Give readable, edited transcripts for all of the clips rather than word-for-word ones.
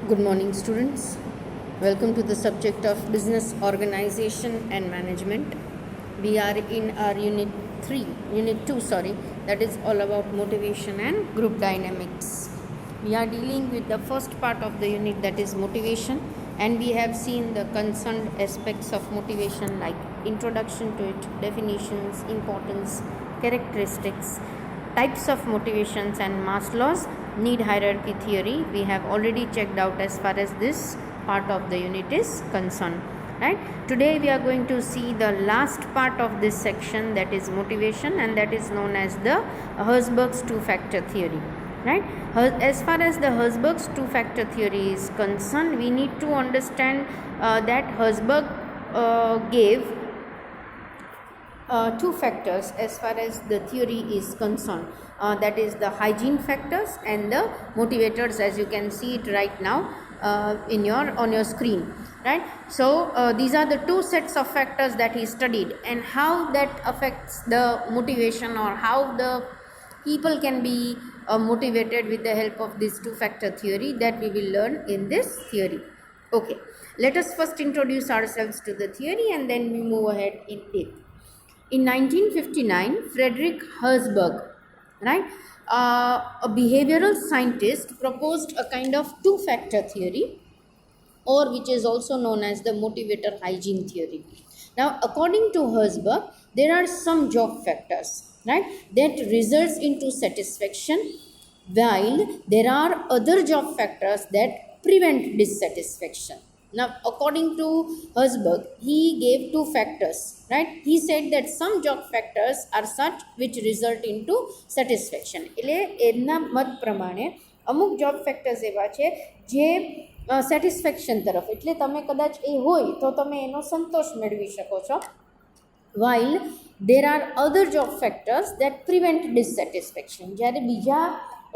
Good morning, students. Welcome to the subject of business organization and management. We are in our unit 2, that is all about motivation and group dynamics. We are dealing with the first part of the unit, that is motivation, and we have seen the concerned aspects of motivation like introduction to it, definitions, importance, characteristics, types of motivations, and Maslow's need hierarchy theory. We have already checked out as far as this part of the unit is concerned, right? Today we are going to see the last part of this section, that is motivation, and that is known as the Herzberg's two-factor theory, right? As far as the Herzberg's two-factor theory is concerned, we need to understand that Herzberg gave two factors as far as the theory is concerned, that is the hygiene factors and the motivators, as you can see it right now on your screen, right? So these are the two sets of factors that he studied, and how that affects the motivation, or how the people can be motivated with the help of this two factor theory, that we will learn in this theory. Okay, let us first introduce ourselves to the theory and then we move ahead in depth. In 1959, Frederick Herzberg, right, a behavioral scientist, proposed a kind of two-factor theory, or which is also known as the motivator hygiene theory. Now, according to Herzberg, there are some job factors, right, that results into satisfaction, while there are other job factors that prevent dissatisfaction. Now, according to Herzberg, he gave two factors, right? He said that some job factors are such which result into satisfaction. એટલે એમના મત પ્રમાણે અમુક job factors એવા છે જે satisfaction તરફ, એટલે તમે કદાચ એ હોય તો તમે એનો સંતોષ મેળવી શકો છો, while there are other job factors that prevent dissatisfaction. જ્યારે બીજા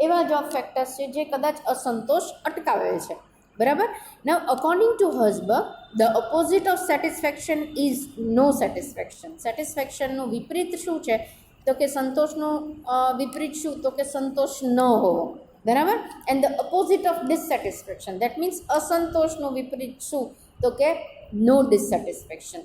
એવા જોબ ફેક્ટર્સ છે જે કદાચ અસંતોષ અટકાવે છે, બરાબર? Now, according to Herzberg, the opposite of satisfaction is no satisfaction. Satisfactionનું વિપરીત શું છે? તો કે સંતોષનું વિપરીત શું? તો કે સંતોષ ન હોવો, બરાબર? And the opposite of dissatisfaction, that means અસંતોષનું વિપરીત શું? તો કે no dissatisfaction.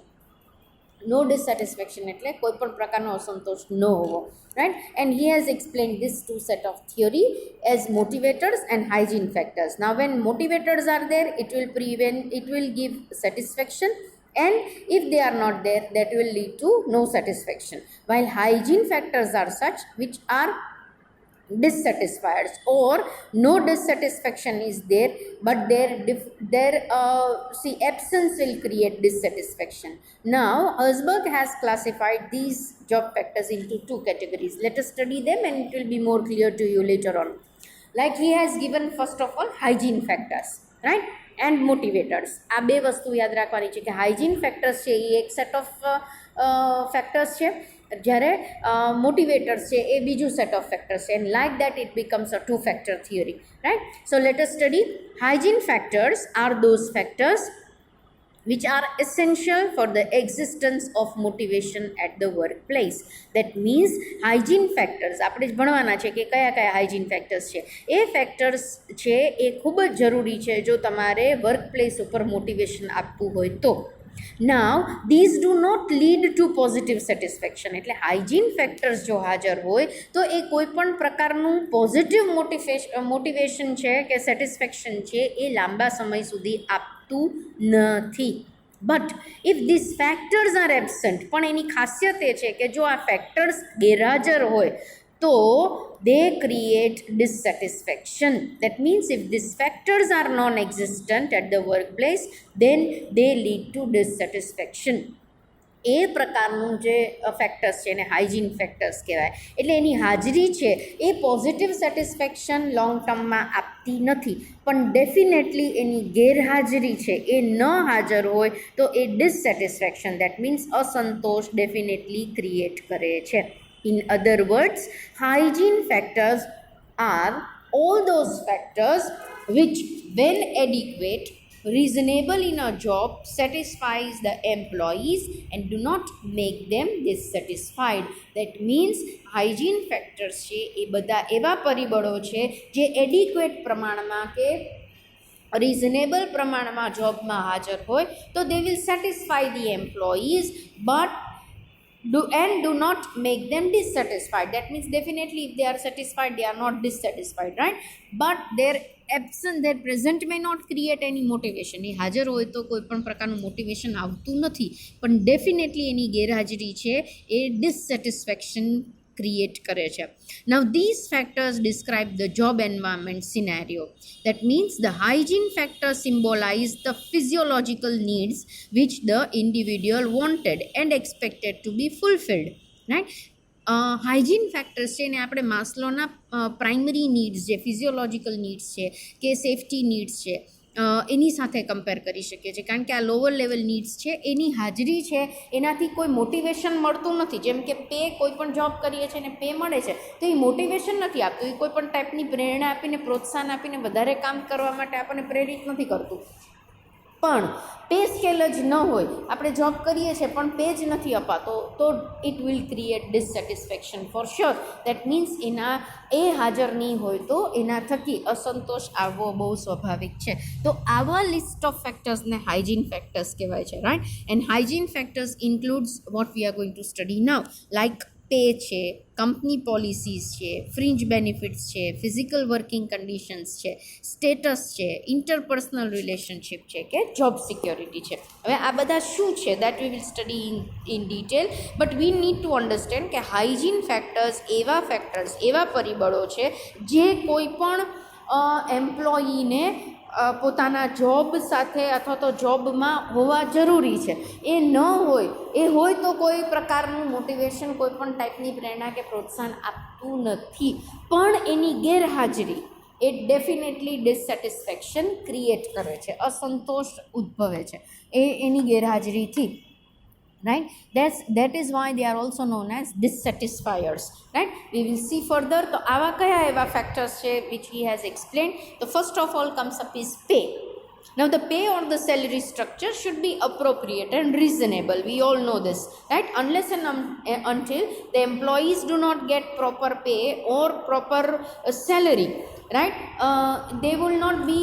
No dissatisfaction એટલે કોઈ પણ પ્રકારનો અસંતોષ ન હોવો, right? And he has explained this two set of theory as motivators and hygiene factors. Now, when motivators are there, it will give satisfaction, and if they are not there, that will lead to no satisfaction, while hygiene factors are such which are dissatisfiers, or no dissatisfaction is there, but their absence will create dissatisfaction. Now, Herzberg has classified these job factors into two categories. Let us study them and it will be more clear to you later on. Like he has given first of all hygiene factors, right, and motivators. આ બે વસ્તુ યાદ રાખવાની છે કે hygiene factors છે એ એક set of factors છે, જ્યારે મોટિવેટર્સ છે એ બીજું સેટ ઓફ ફેક્ટર્સ છે, and like that it becomes a two factor theory, right? So let us study. Hygiene factors are those factors which are essential for the existence of motivation at the workplace. That means hygiene factors આપણે ભણવાના છે કે કયા કયા hygiene factors છે. એ factors છે એ ખૂબ જ જરૂરી છે જો તમારે વર્કપ્લેસ ઉપર મોટિવેશન આપવું હોય તો. Now, these do not lead to positive satisfaction. એટલે હાઇજીન ફેક્ટર્સ જો હાજર હોય તો એ કોઈ પણ પ્રકારનું પોઝિટિવ મોટિવેશન છે કે સેટિસ્ફેક્શન છે એ લાંબા સમય સુધી આપતું નથી. But if this factors are absent, પણ એની ખાસિયત એ છે કે જો આ ફેક્ટર્સ ગેરહાજર હોય તો they create dissatisfaction. That means if these factors are non-existent at the workplace, then they lead to dissatisfaction. એ પ્રકારનું જે ફેક્ટર્સ છે એને હાઇજીન ફેક્ટર્સ કહેવાય. એટલે એની હાજરી છે એ પોઝિટિવ સેટિસ્ફેક્શન લોંગ ટર્મમાં આપતી નથી, પણ ડેફિનેટલી એની ગેરહાજરી છે એ ન હાજર હોય તો એ ડિસસેટિસ્ફેક્શન, દેટ મીન્સ અસંતોષ ડેફિનેટલી ક્રિએટ કરે છે. In other words, hygiene factors are all those factors which, when adequate, reasonable in a job, satisfies the employees and do not make them dissatisfied. That means hygiene factors છે એ બધા એવા પરિબળો છે જે adequate પ્રમાણમાં કે રિઝનેબલ પ્રમાણમાં જોબમાં હાજર હોય તો they will satisfy the employees but do not make them dissatisfied. That means definitely if they are satisfied, they are not dissatisfied, right? But their absence, their present may not create any motivation. એ હાજર હોય તો કોઈ પણ પ્રકારનું motivation આવતું નથી, પણ definitely એની ગેરહાજરી છે એ ડિસસેટિસ્ફેક્શન ક્રિએટ કરે છે. Now these factors describe the job environment scenario. That means the hygiene factors symbolize the physiological needs which the individual wanted and expected to be fulfilled, right? Hygiene factors છે એને આપણે માસ્લોના primary needs જે physiological needs છે કે safety needs છે એની સાથે compare કરી શકીએ છીએ, કારણ કે આ લોઅર લેવલ નીડ્સ છે એની હાજરી છે એનાથી કોઈ મોટિવેશન મળતું નથી. જેમ કે પે, કોઈ પણ જોબ કરીએ છીએ અને પે મળે છે તો એ મોટિવેશન નથી આપતું, એ કોઈ પણ ટાઈપની પ્રેરણા આપીને પ્રોત્સાહન આપીને વધારે કામ કરવા માટે આપણને પ્રેરિત નથી કરતું. પણ પે સ્કેલ જ ન હોય, આપણે જોબ કરીએ છીએ પણ પે જ નથી અપાતો તો it will create dissatisfaction for sure. That means એ હાજર નહીં હોય તો એના થકી અસંતોષ આવવો બહુ સ્વાભાવિક છે. તો આવા લિસ્ટ ઓફ ફેક્ટર્સને હાઇજીન ફેક્ટર્સ કહેવાય છે, right? And hygiene factors includes what we are going to study now, like pay છે, કંપની પોલિસીસ છે, ફ્રિન્જ બેનિફિટ્સ છે, ફિઝિકલ વર્કિંગ કન્ડિશન્સ છે, સ્ટેટસ છે, ઇન્ટરપર્સનલ રિલેશનશિપ છે કે જોબ સિક્યોરિટી છે. હવે આ બધા શું છે that we will study in detail, but we need to understand કે હાઇજીન ફેક્ટર્સ એવા પરિબળો છે જે કોઈ પણ એમ્પ્લોયીને પોતાના જોબ સાથે અથવા તો જોબમાં હોવા જરૂરી છે. એ ન હોય, એ હોય તો કોઈ પ્રકારનું મોટિવેશન, કોઈ પણ ટાઈપની પ્રેરણા કે પ્રોત્સાહન આપતું નથી, પણ એની ગેરહાજરી એ ડેફિનેટલી ડિસસેટિસ્ફેક્શન ક્રિએટ કરે છે, અસંતોષ ઉદ્ભવે છે એની ગેરહાજરીથી, right? That is why they are also known as dissatisfiers, right? We will see further. તો આવા કયા એવા factors છે which he has explained. The first of all comes up is pay. Now the pay or the salary structure should be appropriate and reasonable. We all know this, right? Unless and until the employees do not get proper pay or proper salary, right? They will not be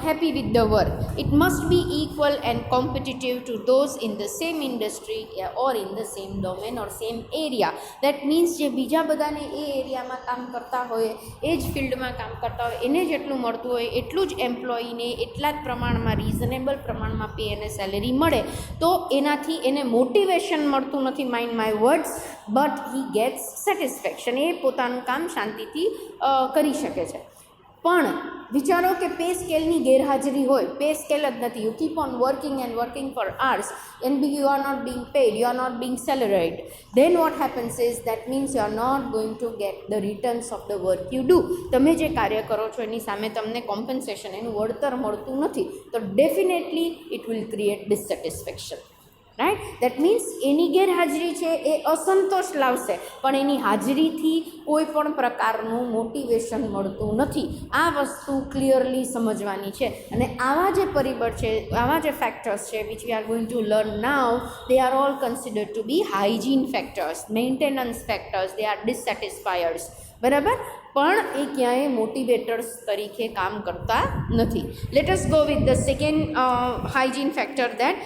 happy with the work. It must be equal and competitive to those in the same industry or in the same domain or same area. That means જે બીજા બધાને એ એરિયામાં કામ કરતા હોય, એ જ ફિલ્ડમાં કામ કરતા હોય, એને જેટલું મળતું હોય એટલું જ એમ્પ્લોયીને એટલા જ પ્રમાણમાં રિઝનેબલ પ્રમાણમાં પે અને સેલેરી મળે તો એનાથી એને મોટિવેશન મળતું નથી, mind my words, but he gets satisfaction. એ પોતાનું કામ શાંતિથી કરી શકે છે. પણ વિચારો કે પે સ્કેલની ગેરહાજરી હોય, પે સ્કેલ જ નથી, you keep on working and working for hours and you are not being paid, you are not being salaried, then what happens is that means you are not going to get the returns of the work you do. તમે જે કાર્ય કરો છો એની સામે તમને compensation, એનું વળતર મળતું નથી તો definitely it will create dissatisfaction, right? That means એની ગેરહાજરી છે એ અસંતોષ લાવશે, પણ એની હાજરીથી કોઈ પણ પ્રકારનું મોટિવેશન મળતું નથી. આ વસ્તુ ક્લિયરલી સમજવાની છે. અને આવા જે પરિબળ છે, આવા જે ફેક્ટર્સ છે which we are going to learn now, they are all considered to be hygiene factors, maintenance factors, they are dissatisfiers, બરાબર? પણ એ ક્યાંય મોટિવેટર્સ તરીકે કામ કરતા નથી. Let us go with the second hygiene factor, that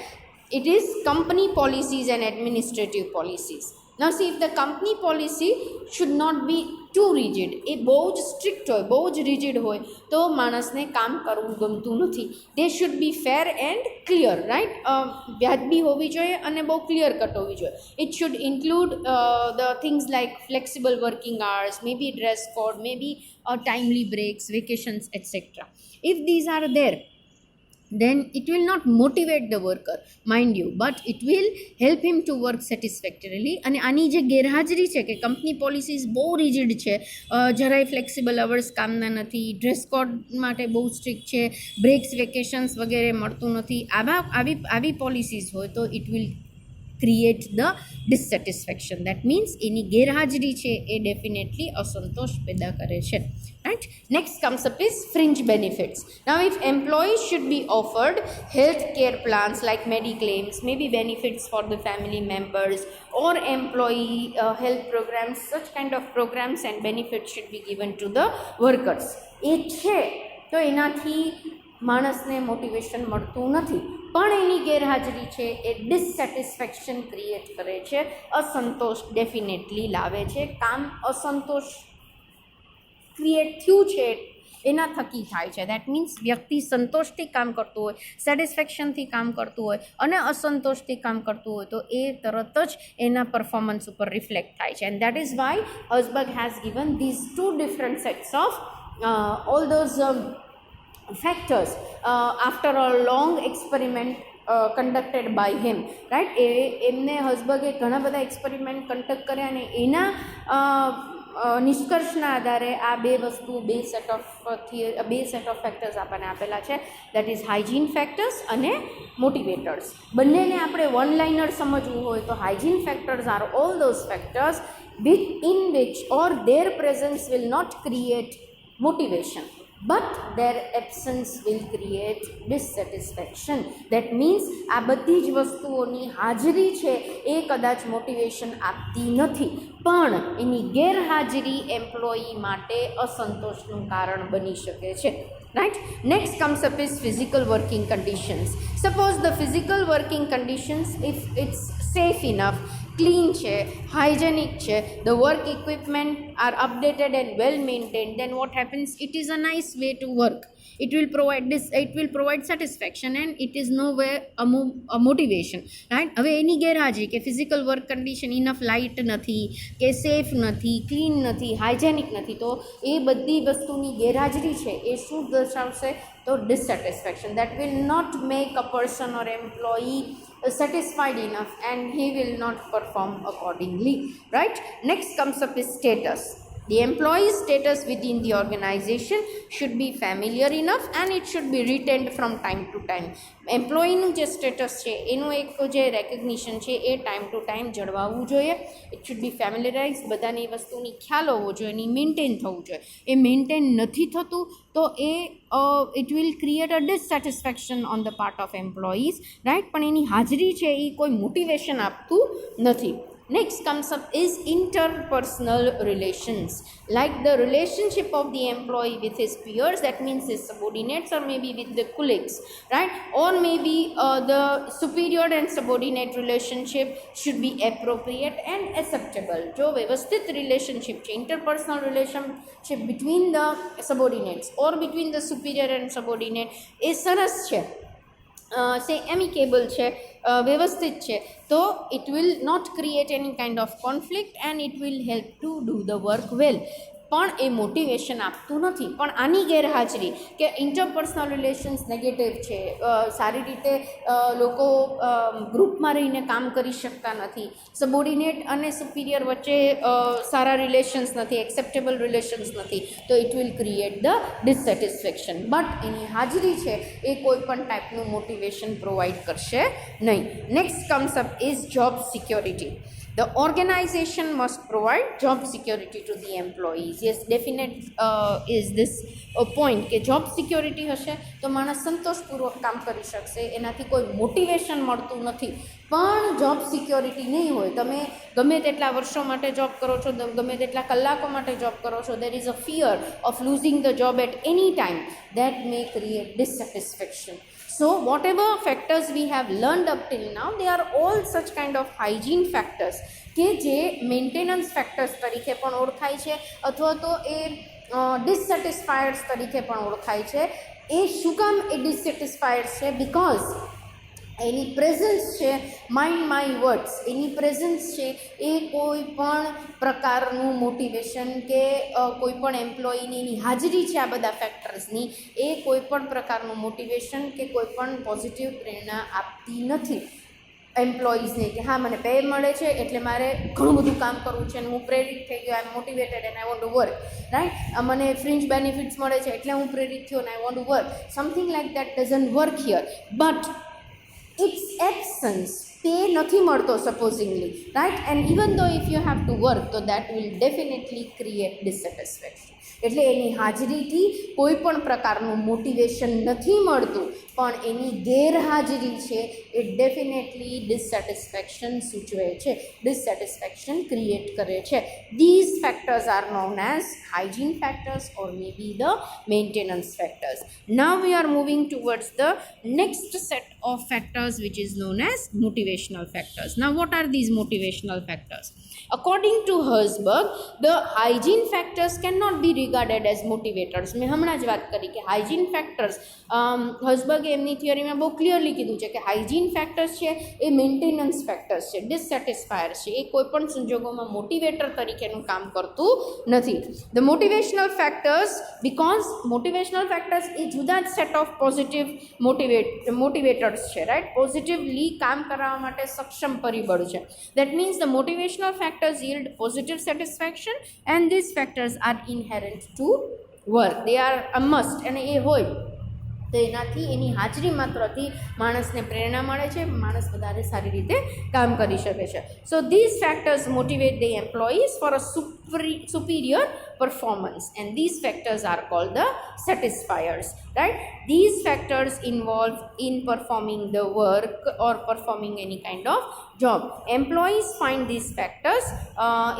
it is company policies and administrative policies. Now see, if the company policy should not be too rigid, એ બહુ જ સ્ટ્રિક્ટ હોય, બહુ જ રિજિડ હોય તો માણસને કામ કરવું ગમતું નથી. they should be fair and clear, right? વ્યાજબી હોવી જોઈએ અને બહુ ક્લિયર કટ હોવી જોઈએ. it should include the things like flexible working hours, maybe dress code, maybe timely breaks, vacations, etc. if these are there, then it will not motivate the worker, mind you, but it will help him to work satisfactorily. અને આની જે ગેરહાજરી છે કે company policies બહુ rigid છે, જરાય flexible hours કામના નથી, ડ્રેસ કોડ માટે બહુ સ્ટ્રિક્ટ છે, બ્રેક્સ, વેકેશન્સ વગેરે મળતું નથી, આવી પોલિસીસ હોય તો it will create the dissatisfaction. That means એની ગેરહાજરી છે એ ડેફિનેટલી અસંતોષ પેદા કરે છે, right? Next comes up is fringe benefits. Now if employees should be offered health care plans like mediclaims, maybe benefits for the family members or employee health programs, such kind of programs and benefits should be given to the workers. એ છે તો એનાથી માણસને motivation મળતું નથી, પણ એની ગેરહાજરી છે એ ડિસસેટિસ્ફેક્શન create કરે છે, અસંતોષ ડેફિનેટલી લાવે છે. કામ અસંતોષ ક્રિએટ થયું છે એના થકી થાય છે. દેટ મીન્સ વ્યક્તિ સંતોષથી કામ કરતું હોય, સેટિસ્ફેક્શનથી કામ કરતું હોય અને અસંતોષથી કામ કરતું હોય તો એ તરત જ એના પરફોર્મન્સ ઉપર રિફ્લેક્ટ થાય છે. And that is why Herzberg has given these two different sets of all those factors after a long experiment conducted by him, right? એમને હર્ઝબર્ગે ઘણા બધા એક્સપેરિમેન્ટ કન્ડક્ટ કર્યા અને એના નિષ્કર્ષના આધારે આ બે સેટ ઓફ ફેક્ટર્સ આપણને આપેલા છે. દેટ ઇઝ હાઇજીન ફેક્ટર્સ અને મોટિવેટર્સ. બંનેને આપણે વન લાઇનર સમજવું હોય તો hygiene factors are all those factors in which or their presence will not create motivation, but their absence will create dissatisfaction. That means આ બધી જ વસ્તુઓની હાજરી છે એ કદાચ મોટિવેશન આપતી નથી, પણ એની ગેરહાજરી એમ્પ્લોયી માટે અસંતોષનું કારણ બની શકે છે. Right? Next comes up is physical working conditions. Suppose the physical working conditions, if it's safe enough, clean છે, hygienic છે, the work equipment are updated and well maintained, then what happens? It is a nice way to work. It will provide satisfaction and it is nowhere a motivation, right? હવે એની ગેરહાજરી કે physical work condition enough light નથી, કે safe નથી, clean નથી, hygienic નથી, તો એ બધી વસ્તુની ગેરહાજરી છે એ શું દર્શાવશે? તો dissatisfaction. That will not make a person or employee satisfied enough and he will not perform accordingly, right? Next comes up is status. The employee's status within the organization should be familiar enough and it should be retained from time to time. એમ્પ્લોયીનું જે status છે એનું એક જે recognition છે એ time to time જળવાવું જોઈએ. It should be ફેમિલિયરાઇઝ, બધાની વસ્તુની ખ્યાલ હોવો જોઈએ, એની મેન્ટેન થવું જોઈએ. એ મેન્ટેન નથી થતું તો એ it will create a dissatisfaction on the part of employees, right? પણ એની હાજરી છે એ કોઈ મોટિવેશન આપતું નથી. Next comes up is interpersonal relations, like the relationship of the employee with his peers, that means his subordinates, or maybe with the colleagues, right? Or maybe the superior and subordinate relationship should be appropriate and acceptable. जो व्यवस्थित relationship છે, interpersonal relationship between the subordinates or between the superior and subordinate એ સરસ છે, say amicable છે, વ્યવસ્થિત છે, તો it will not create any kind of conflict and it will help to do the work well. પણ એ motivation આપતું નથી. પણ આની ગેરહાજરી કે ઇન્ટરપર્સનલ રિલેશન્સ નેગેટિવ છે, સારી રીતે લોકો ગ્રુપમાં રહીને કામ કરી શકતા નથી, સબોર્ડિનેટ અને સુપિરિયર વચ્ચે સારા રિલેશન્સ નથી, એક્સેપ્ટેબલ રિલેશન્સ નથી, તો it will create the dissatisfaction. But એની હાજરી છે એ કોઈ પણ ટાઈપનું મોટિવેશન પ્રોવાઈડ કરશે નહીં. Next comes up is job security. The organization must provide job security to the employees. Yes, definite is this point કે જોબ સિક્યોરિટી હશે તો માણસ સંતોષપૂર્વક કામ કરી શકશે, એનાથી કોઈ મોટિવેશન મળતું નથી. પણ જોબ સિક્યોરિટી નહીં હોય, તમે ગમે તેટલા વર્ષો માટે જોબ કરો છો, ગમે તેટલા કલાકો માટે જોબ કરો છો, there is a fear of losing the job at any time, that may create dissatisfaction. So whatever factors we have learned up till now, they are all such kind of hygiene factors કે જે maintenance factors તરીકે પણ ઓળખાય છે અથવા તો એ ડિસસેટિસ્ફાયર્સ તરીકે પણ ઓળખાય છે. એ શું કામ એ ડિસસેટિસ્ફાયર્સ છે? બિકોઝ એની પ્રેઝન્સ છે, mind my words, any presence છે એ કોઈ પણ પ્રકારનું મોટિવેશન કે કોઈ પણ એમ્પ્લોયીની એની હાજરી છે આ બધા ફેક્ટર્સની, એ કોઈ પણ પ્રકારનું મોટિવેશન કે કોઈ પણ પોઝિટિવ પ્રેરણા આપતી નથી એમ્પ્લોયીઝને કે હા મને પે મળે છે એટલે મારે ઘણું બધું કામ કરવું છે અને હું પ્રેરિત થઈ ગયો, I am motivated and I want to work, right? મને ફ્રિન્જ બેનિફિટ્સ મળે છે એટલે હું પ્રેરિત થયો અને I want to work. Something like that doesn't work here. But its absence, તે નથી મળતો supposingly, right? And even though if you have to work તો that will definitely create dissatisfaction. એટલે એની હાજરીથી કોઈ પણ પ્રકારનું મોટિવેશન નથી મળતું, પણ એની ગેરહાજરી છે એ ડેફિનેટલી ડિસસેટિસ્ફેક્શન સૂચવે છે, ડિસસેટિસ્ફેક્શન ક્રિએટ કરે છે. These factors are known as hygiene factors or May be the maintenance factors. factors. Now we are moving towards the next set of factors, which is known as motivational factors. Now what are these motivational factors? According to Herzberg, the hygiene factors cannot be regarded as motivators. મેં હમણાં જ વાત કરી કે hygiene factors હર્ઝબર્ગે એમની થિયરીમાં બહુ clearly કીધું છે કે હાઇજીન ફેક્ટર્સ છે એ મેન્ટેનન્સ ફેક્ટર્સ છે, ડિસસેટિસ્ફાયર છે, એ કોઈપણ સંજોગોમાં મોટિવેટર તરીકેનું કામ કરતું નથી. The motivational factors, because motivational factors એ જુદા જ સેટ ઓફ પોઝિટિવ મોટિવેટર્સ છે, રાઈટ, પોઝિટિવલી કામ કરાવવા માટે સક્ષમ પરિબળ છે. That means the motivational factors yield positive satisfaction and these factors are inherent to work. They are a must અને એ હોય તો એનાથી એની હાજરી માત્રથી માણસને પ્રેરણા મળે છે, માણસ વધારે સારી રીતે કામ કરી શકે છે. સો these factors motivate the employees for a superior performance and these factors are called the satisfiers, right? These factors involved in performing the work or performing any kind of job. Employees find these factors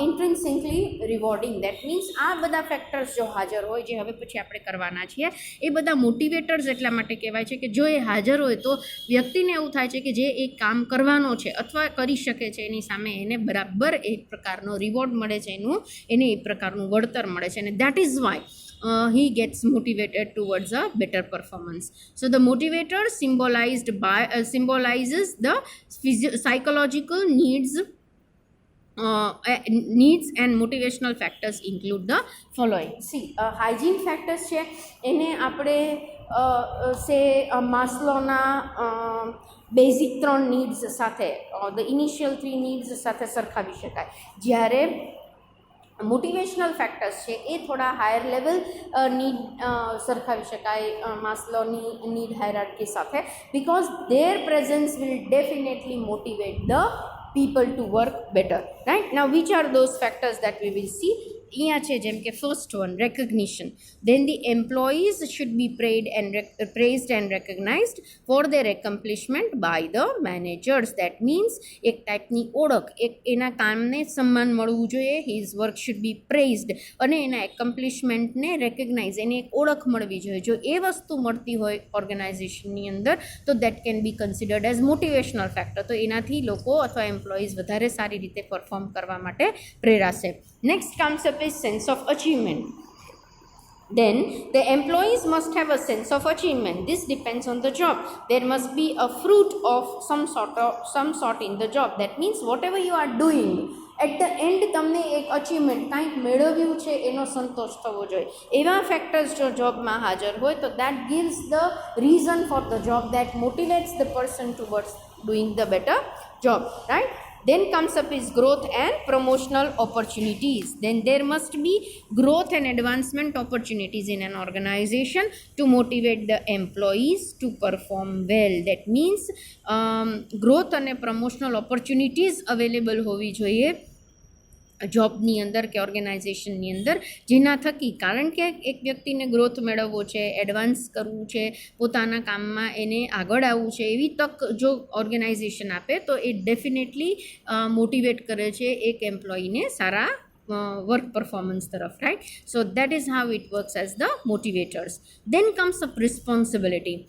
intrinsically rewarding. That means આ બધા factors જો હાજર હોય, જે હવે પછી આપણે કરવાના છીએ, એ બધા મોટિવેટર્સ એટલા માટે કહેવાય છે કે જો એ હાજર હોય તો વ્યક્તિને એવું થાય છે કે જે એક કામ કરવાનો છે અથવા કરી શકે છે એની સામે એને બરાબર એક પ્રકારનો રિવોર્ડ મળે છે, એને એક પ્રકારનું વળતર મળે છે, અને that is Y he gets motivated towards a better performance. So the motivator symbolizes the psychological needs and motivational factors include the following. See, hygiene factors છે એને આપણે માસ્લોના બેઝિક 3 નીડ્સ સાથે, ધ ઇનિશિયલ 3 નીડ્સ સાથે સરખાવી શકાય. જ્યારે motivational factors છે એ થોડા હાયર લેવલ નીડ સરખાવી શકાય માસ્લોની નીડ હાયરાર્કી સાથે, because there presence will definitely motivate the people to work better, right? Now which are those factors that we will see? અહીંયા છે જેમ કે first one, recognition. Then the employees should be praised and recognized for their accomplishment by the managers. That means એક ટાઈપની ઓળખ, એક એના કામને સન્માન મળવું જોઈએ. His work should be praised અને એના એકોમ્પ્લિશમેન્ટને રેકગ્નાઇઝ, એને એક ઓળખ મળવી જોઈએ. જો એ વસ્તુ મળતી હોય ઓર્ગેનાઇઝેશનની અંદર તો that can be considered as motivational factor. તો એનાથી લોકો અથવા એમ્પ્લોઈઝ વધારે સારી રીતે પરફોર્મ કરવા માટે પ્રેરાશે. Next concept is sense of achievement. Then the employees must have a sense of achievement. This depends on the job. There must be a fruit of some sort in the job. That means whatever you are doing, at the end તમને એક achievement, કાંઈક મેળવ્યું છે એનો સંતોષ થવો જોઈએ. એવા factors જો જોબમાં હાજર હોય તો that gives the reason for the job, that motivates the person towards doing the better job, right? Then comes up is growth and promotional opportunities. Then there must be growth and advancement opportunities in an organization to motivate the employees to perform well. That means growth and promotional opportunities available હોવી જોઈએ જોબની અંદર કે ઓર્ગેનાઇઝેશનની અંદર, જેના થકી, કારણ કે એક વ્યક્તિને ગ્રોથ મેળવવો છે, એડવાન્સ કરવું છે, પોતાના કામમાં એને આગળ આવવું છે, એવી તક જો ઓર્ગેનાઇઝેશન આપે તો એ ડેફિનેટલી મોટિવેટ કરે છે એક એમ્પ્લોયીને સારા વર્ક પરફોર્મન્સ તરફ, right? So that is how it works as the motivators. Then comes up responsibility.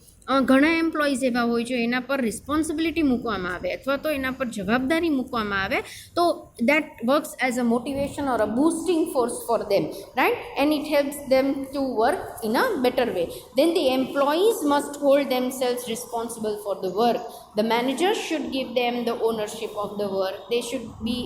ઘણા એમ્પ્લોઈઝ એવા હોય છે એના પર રિસ્પોન્સિબિલિટી મૂકવામાં આવે અથવા તો એના પર જવાબદારી મૂકવામાં આવે તો that works as a motivation or a boosting force for them, right? And it helps them to work in a better way. Then the employees must hold themselves responsible for the work. The managers should give them the ownership of the work. They should be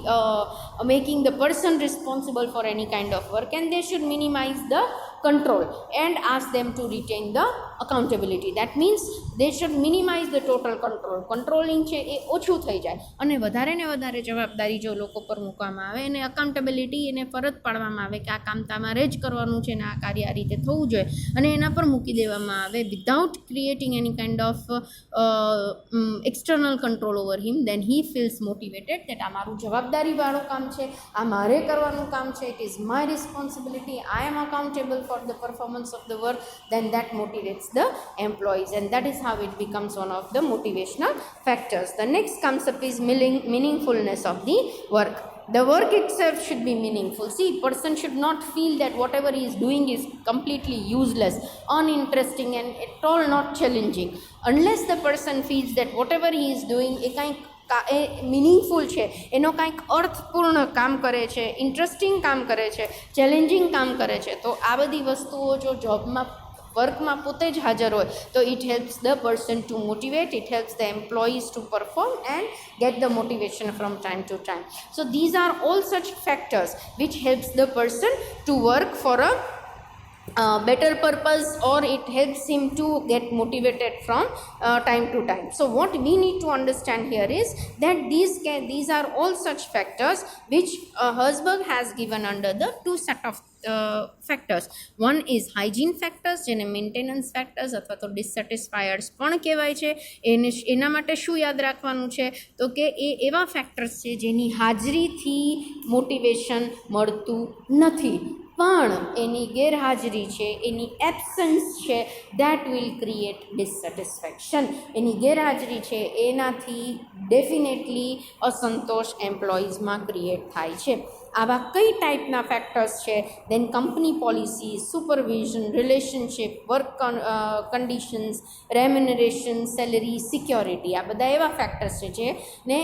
making the person responsible for any kind of work, and they should minimize the control and ask them to retain the accountability. That means they should minimize the total control. Controlling છે એ ઓછું થઈ જાય અને વધારે ને વધારે જવાબદારી જો લોકો પર મૂકવામાં આવે અને અકાઉન્ટેબિલિટી એને ફરજ પાડવામાં આવે કે આ કામ તમારે જ કરવાનું છે ને આ કાર્ય આ રીતે થવું જોઈએ અને એના પર મૂકી દેવામાં આવે without creating any kind of external control over him, then he feels motivated that આ મારું જવાબદારીવાળું કામ છે, આ મારે કરવાનું કામ છે, it is my responsibility, I am accountable for the performance of the work, then that motivates the employees, and that is how it becomes one of the motivational factors. The next concept is meaningfulness of the work. the work itself should be meaningful. See, person should not feel that whatever he is doing is completely useless, uninteresting and at all not challenging. Unless the person feels that whatever he is doing એ કંઈક એ meaningful છે, એનો કંઈક અર્થપૂર્ણ કામ કરે છે, interesting કામ કરે છે, ચેલેન્જિંગ કામ કરે છે, તો આ બધી વસ્તુઓ જો જોબમાં વર્કમાં પોતે જ હાજર હોય તો it helps the person to motivate, it helps the employees two perform and get the motivation from time to time. So these are all such factors which helps the person to work for a better purpose, or it helps him to get motivated from time to time. So what we need to understand here is that these are all such factors which Herzberg has given under the two set of factors. One is hygiene factors, જેને maintenance factors અથવા તો ડિસસેટિસ્ફાયર્સ પણ કહેવાય છે. એના માટે શું યાદ રાખવાનું છે તો કે એ એવા ફેક્ટર્સ છે જેની હાજરીથી મોટિવેશન મળતું નથી, પણ એની ગેરહાજરી છે, એની એબ્સન્સ છે, દેટ વિલ ક્રિએટ ડિસસેટિસ્ફેક્શન. એની ગેરહાજરી છે એનાથી ડેફિનેટલી અસંતોષ એમ્પ્લોઈઝમાં ક્રિએટ થાય છે. આવા કઈ ટાઈપના ફેક્ટર્સ છે? Then company policy, supervision, relationship, work conditions, remuneration, salary, security, આ બધા એવા ફેક્ટર્સ છે જેને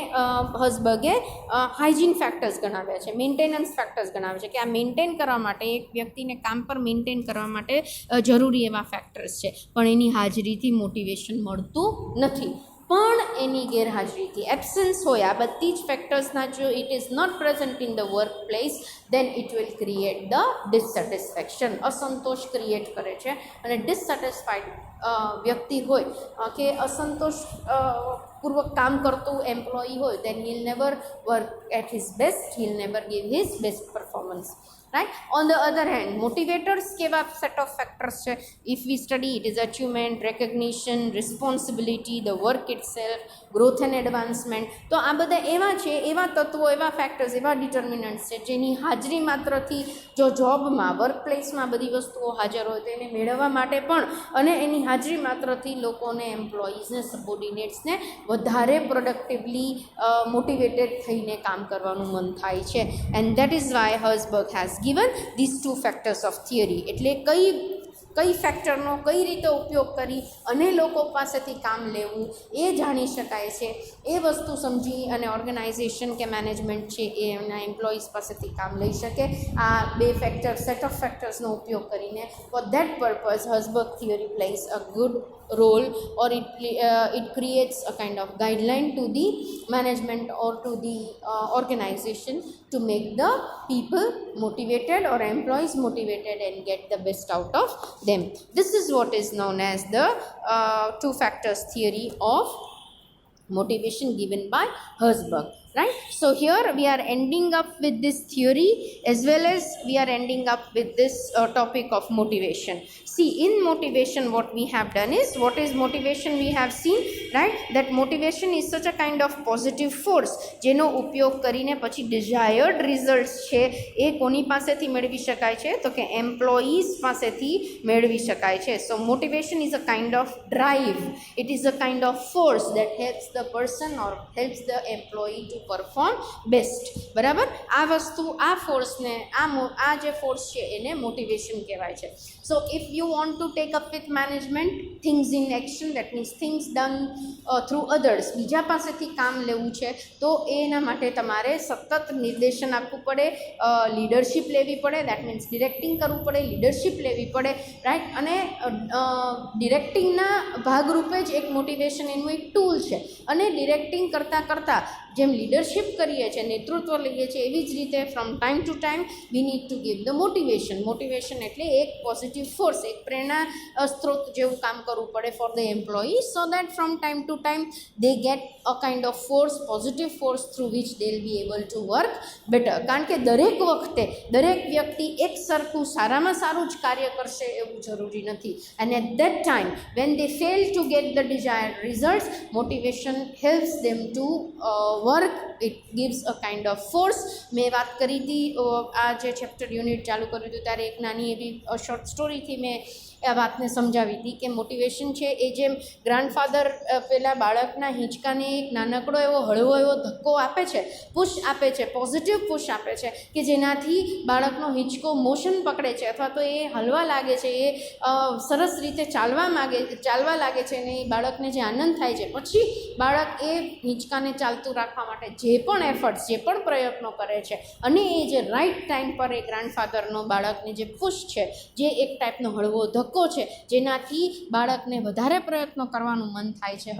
હર્ઝબર્ગે હાઇજીન ફેક્ટર્સ ગણાવ્યા છે, મેન્ટેનન્સ ફેક્ટર્સ ગણાવ્યા છે કે આ મેન્ટેન કરવા માટે, એક વ્યક્તિને કામ પર મેન્ટેન કરવા માટે જરૂરી એવા ફેક્ટર્સ છે, પણ એની હાજરીથી મોટિવેશન મળતું નથી, પણ એની ગેરહાજરીથી એબ્સન્સ હોય આ બધી જ ફેક્ટર્સના જો it is not present in the workplace then it will create the dissatisfaction. અસંતોષ ક્રિએટ કરે છે અને ડિસસેટિસ્ફાઈડ વ્યક્તિ હોય કે અસંતોષ પૂર્વક કામ કરતું એમ્પ્લોયી હોય then he will never work at his best, he will never give his best performance. Right? On the other hand, motivators કેવા set of factors છે? If we study, it is achievement, recognition, responsibility, the work itself, growth and advancement. તો આ બધા એવા છે, એવા તત્વો, એવા ફેક્ટર્સ, એવા ડિટર્મિનન્ટ્સ છે જેની હાજરી માત્રથી જો જોબમાં, વર્ક પ્લેસમાં બધી વસ્તુઓ હાજર હોય તો એને મેળવવા માટે પણ અને એની હાજરી માત્રથી લોકોને, એમ્પ્લોઈઝને, સબોર્ડિનેટ્સને વધારે પ્રોડક્ટિવલી મોટિવેટેડ થઈને કામ કરવાનું મન થાય છે. And that is why Herzberg has given these two factors of theory. એટલે કઈ ફેક્ટરનો કઈ રીતે ઉપયોગ કરી અને લોકો પાસેથી કામ લેવું એ જાણી શકાય છે. એ વસ્તુ સમજી અને ઓર્ગેનાઇઝેશન કે મેનેજમેન્ટ છે એ એમના એમ્પ્લોઈઝ પાસેથી કામ લઈ શકે આ બે ફેક્ટર, સેટ ઓફ ફેક્ટર્સનો ઉપયોગ કરીને. For that purpose Herzberg theory plays a good role, or it creates a kind of guideline to the management or to the organization to make the people motivated or employees motivated and get the best out of them. This is what is known as the two factors theory of motivation given by Herzberg. Right? So here we are ending up with this theory as well as we are ending up with this topic of motivation. See, in motivation what we have done is, what is motivation we have seen, right? That motivation is such a kind of positive force જેનો ઉપયોગ કરીને પછી desired results છે એ કોની પાસેથી મેળવી શકાય છે તો કે એમ્પ્લોઈઝ પાસેથી મેળવી શકાય છે. So motivation is a kind of drive, it is a kind of force that helps the person or helps the employee to perform best. બરાબર? આ વસ્તુ, આ ફોર્સને, આ જે ફોર્સ છે એને મોટિવેશન કહેવાય છે. સો if you want to take up with management things in action, that means things done through others, બીજા પાસેથી કામ લેવું છે તો એના માટે તમારે સતત નિર્દેશન આપવું પડે, લીડરશિપ લેવી પડે, દેટ મીન્સ ડિરેક્ટિંગ કરવું પડે, લીડરશિપ લેવી પડે, રાઈટ? અને ડિરેક્ટિંગના ભાગરૂપે જ એક મોટિવેશન એનું એક ટૂલ છે. અને ડિરેક્ટિંગ કરતાં કરતાં જેમ લીડરશિપ કરીએ છીએ, નેતૃત્વ લઈએ છીએ, એવી જ રીતે from time to time we need to give the motivation. Motivation એટલે એક પોઝિટિવ ફોર્સ, એક પ્રેરણા સ્ત્રોત જેવું કામ કરવું પડે for the employee, so that from time to time they get a kind of force, positive force through which they will be able to work better. કારણ કે દરેક વખતે દરેક વ્યક્તિ એક સરખું સારામાં સારું જ કાર્ય કરશે એવું જરૂરી નથી. And at that time when they fail to get the desired results, motivation helps them to work it gives a kind of force. મેં વાત કરી હતી આ જે ચેપ્ટર યુનિટ ચાલુ કર્યું હતું ત્યારે એક નાની એવી શોર્ટ સ્ટોરીથી મેં આ વાતને સમજાવી હતી કે મોટિવેશન છે એ જેમ ગ્રાન્ડફાધર પેલા બાળકના હિંચકાને એક નાનકડો એવો હળવો એવો ધક્કો આપે છે, પુશ આપે છે, પોઝિટિવ પુશ આપે છે કે જેનાથી બાળકનો હિંચકો મોશન પકડે છે અથવા તો એ હલવા લાગે છે, એ સરસ રીતે ચાલવા લાગે છે અને એ બાળકને જે આનંદ થાય છે, પછી બાળક એ હિંચકાને ચાલતું રાખવા માટે જે પણ એફર્ટ્સ, જે પણ પ્રયત્નો કરે છે અને એ જે રાઈટ ટાઈમ પર એ ગ્રાન્ડફાધરનો બાળકને જે પુશ છે, જે એક ટાઈપનો હળવો ધક્કો છે જેનાથી બાળકને વધારે પ્રયત્નો કરવાનું મન થાય છે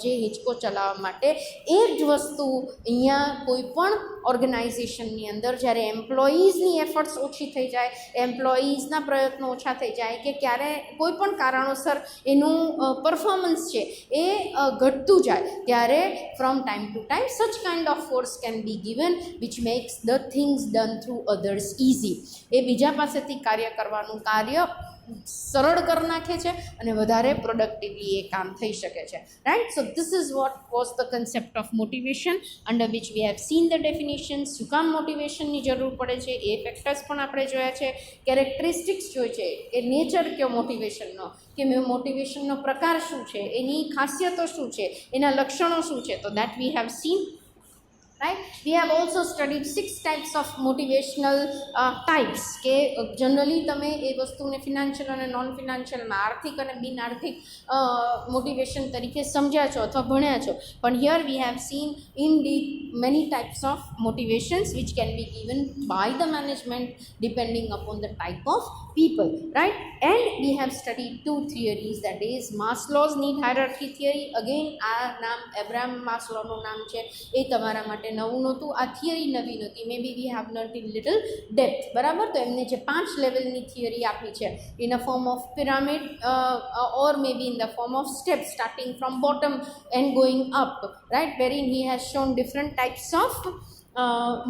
જે હિંચકો ચલાવવા માટે, એ જ વસ્તુ અહીંયા કોઈ પણ ઓર્ગેનાઇઝેશનની અંદર જ્યારે એમ્પ્લોઈઝની એફર્ટ્સ ઓછી થઈ જાય, એમ્પ્લોઈઝના પ્રયત્નો ઓછા થઈ જાય કે ક્યારે કોઈ પણ કારણોસર એનું પરફોર્મન્સ છે એ ઘટતું જાય, ત્યારે from time to time such kind of force can be given which makes the things done through others easy. એ બીજા પાસેથી કાર્ય કરવાનું કાર્ય સરળ કરી નાખે છે અને વધારે પ્રોડક્ટિવલી એ કામ થઈ શકે છે, right. So this is what was the concept of motivation under which we have seen the definitions. શું કામ મોટિવેશનની જરૂર પડે છે એ ફેક્ટર્સ પણ આપણે જોયા છે, કેરેક્ટરિસ્ટિક્સ જોઈ છે કે નેચર કયો મોટિવેશનનો, કે મોટિવેશનનો પ્રકાર શું છે, એની ખાસિયતો શું છે, એના લક્ષણો શું છે, તો that we have seen. Right? We have also studied 6 types of motivational types કે જનરલી તમે એ વસ્તુને ફિનાન્શિયલ અને નોન ફિનાન્શિયલમાં આર્થિક અને બિન આર્થિક મોટિવેશન તરીકે સમજ્યા છો અથવા ભણ્યા છો, પણ here we have seen in deep many types of motivations which can be given by the management depending upon the type of people, right? And we have studied 2 theories, that is Maslow's need hierarchy theory. Again આ નામ Abraham માસ્લોનું નામ છે, એ તમારા માટે નવું નહોતું, આ theory નવી નહોતી, maybe we have learnt in little depth, બરાબર. તો એમને જે 5 લેવલની થિયરી આપી છે in a form of pyramid or May B in the form of step starting from bottom and going up, right, wherein he has shown different types of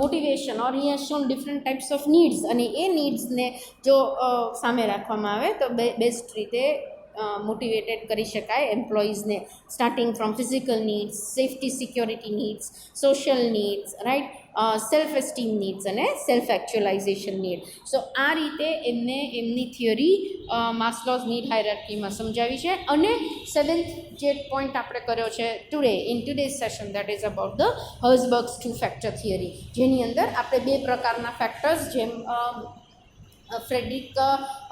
motivation or he has shown different types of needs, અને એ નીડ્સને જો સામે રાખવામાં આવે તો best રીતે motivated કરી શકાય એમ્પ્લોઈઝને, starting from physical needs, safety security needs, social needs, right, self esteem needs અને સેલ્ફ એકચ્યુઅલાઇઝેશન નીડ. સો આ રીતે એમને એમની થિયરી માસ્લોઝ નીડ હાયરાર્કીમાં સમજાવી છે. અને 7th જે પોઈન્ટ આપણે કર્યો છે today in today's session, that is about the Herzberg's 2 factor theory, જેની અંદર આપણે 2 પ્રકારના ફેક્ટર્સ જેમ ફ્રેડરિક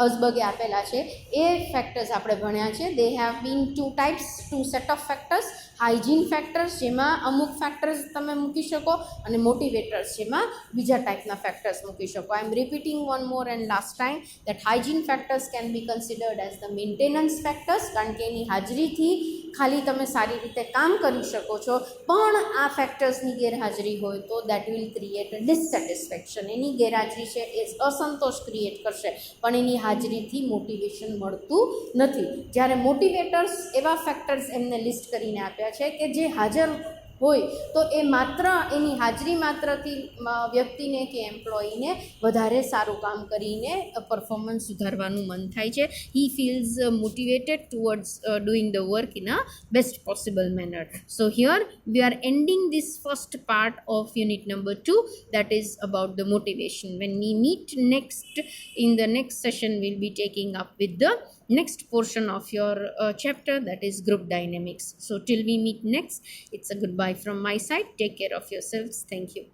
હર્ઝબર્ગે આપેલા છે એ ફેક્ટર્સ આપણે ભણ્યા છે. They have been 2 types, 2 set of factors. Hygiene factors જેમાં અમુક ફેક્ટર્સ તમે મૂકી શકો અને મોટિવેટર્સ જેમાં બીજા ટાઈપના ફેક્ટર્સ મૂકી શકો. I am repeating one more and last time that hygiene factors can be considered as the maintenance factors, કારણ કે એની હાજરીથી ખાલી તમે સારી રીતે કામ કરી શકો છો, પણ આ ફેક્ટર્સની ગેરહાજરી હોય તો દેટ વિલ ક્રિએટ અ ડિસસેટિસ્ફેક્શન. એની ગેરહાજરી છે એ અસંતોષ ક્રિએટ કરશે, પણ એની હાજરીથી મોટિવેશન મળતું નથી. જ્યારે મોટિવેટર્સ એવા ફેક્ટર્સ એમને લિસ્ટ કરીને આપ્યા છે કે જે હાજર હોય તો એ માત્ર એની હાજરી માત્રથી વ્યક્તિને કે એમ્પ્લોયીને વધારે સારું કામ કરીને પરફોર્મન્સ સુધારવાનું મન થાય છે. He feels motivated towards doing the work in a best possible manner. So here we are ending this first part of unit number 2, that is about the motivation. When we meet next in the next session, we'll be taking up with the next portion of your chapter, that is group dynamics. So till we meet next, it's a goodbye from my side. Take care of yourselves. Thank you.